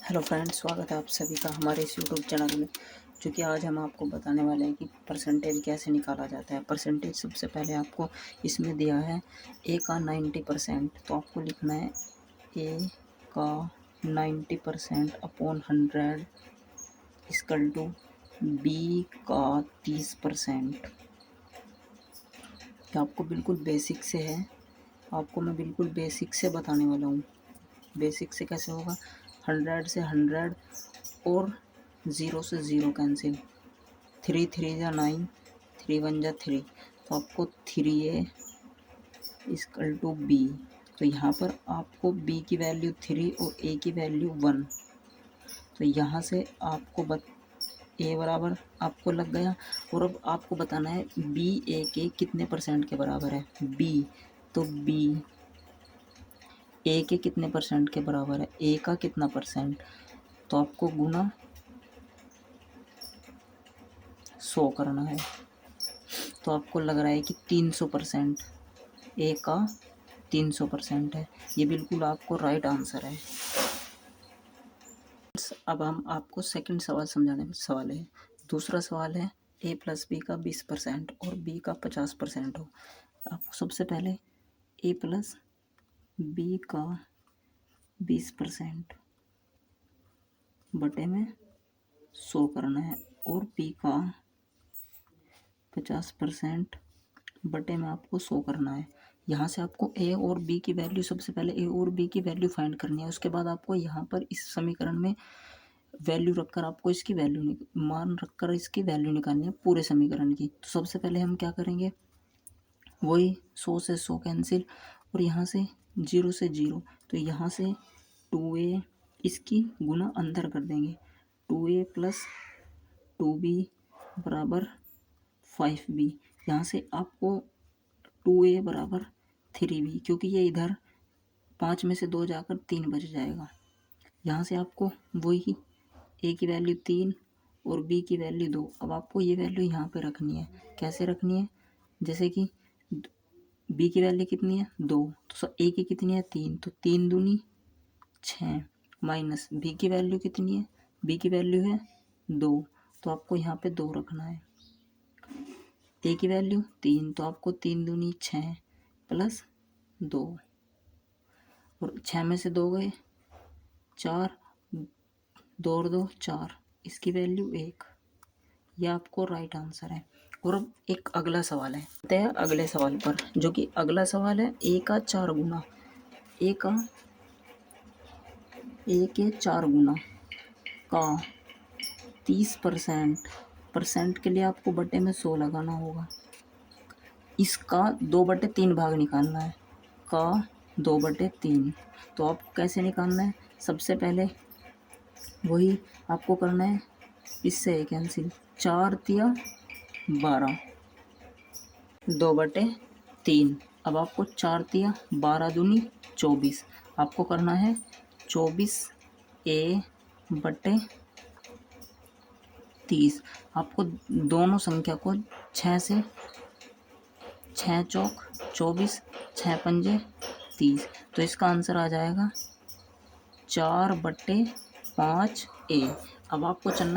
Hello friends, स्वागत है आप सभी का हमारे इस यूट्यूब चैनल में। जो कि आज हम आपको बताने वाले हैं कि परसेंटेज कैसे निकाला जाता है। परसेंटेज सबसे पहले आपको इसमें दिया है ए का 90%, तो आपको लिखना है ए का 90% अपॉन 100 इक्वल टू बी का 30%। तो आपको बिल्कुल बेसिक से है, आपको मैं बिल्कुल बेसिक से बताने वाला हूँ। बेसिक से कैसे होगा, 100 से 100 और 0 से 0 कैंसिल, 3 3 जा 9, 3 1 जा 3, तो आपको 3a इक्वल टू बी। तो यहाँ पर आपको b की वैल्यू 3 और a की वैल्यू 1, तो यहाँ से आपको a बराबर आपको लग गया। और अब आपको बताना है b a के कितने परसेंट के बराबर है। b, तो b a के कितने परसेंट के बराबर है, a का कितना परसेंट, तो आपको गुना 100 करना है। तो आपको लग रहा है कि 300%, ए का 300% है। ये बिल्कुल आपको राइट आंसर है। अब हम आपको सेकंड सवाल समझाने में सवाल है। दूसरा सवाल है ए प्लस बी का 20% और बी का 50% हो। आपको सबसे पहले ए प्लस बी का 20% बटे में 100 करना है और बी का 50% बटे में आपको 100 करना है। यहाँ से आपको ए और बी की वैल्यू, सबसे पहले ए और बी की वैल्यू फाइंड करनी है। उसके बाद आपको यहाँ पर इस समीकरण में वैल्यू रखकर आपको इसकी वैल्यू मान रखकर इसकी वैल्यू निकालनी है पूरे समीकरण की। तो सबसे पहले हम क्या करेंगे, वही 100 से 100 कैंसिल और यहाँ से 0 से 0, तो यहाँ से 2a इसकी गुना अंदर कर देंगे। 2a प्लस 2b बराबर 5b। यहाँ से आपको 2a बराबर 3b, क्योंकि ये इधर 5 में से 2 जाकर 3 बच जाएगा। यहाँ से आपको वही a की वैल्यू 3 और b की वैल्यू 2। अब आपको ये वैल्यू यहाँ पे रखनी है। कैसे रखनी है, जैसे कि b की वैल्यू कितनी है 2, तो a की कितनी है 3, तो 3 दूनी 6 माइनस b की वैल्यू कितनी है, b की वैल्यू है 2, तो आपको यहाँ पे 2 रखना है। ए की वैल्यू 3, तो आपको 3 दूनी 6 प्लस 2 और 6 में से 2 गए 4, 2 और 2 4, इसकी वैल्यू 1। यह आपको राइट आंसर है। और अब एक अगला सवाल है, आते हैं अगले सवाल पर, जो कि अगला सवाल है ए का 4 गुना, ए के 4 गुना का 30% के लिए आपको बटे में 100 लगाना होगा। इसका 2/3 भाग निकालना है, का 2/3। तो आप कैसे निकालना है, सबसे पहले वही आपको करना है, इससे कैंसिल, 4 तिया 12, 2/3। अब आपको 4 तिया 12 दूनी 24, आपको करना है 24a/30। आपको दोनों संख्या को 6 से 6 चौक 24, 6 पंजे 30, तो इसका आंसर आ जाएगा 4/5a। अब आपको चलना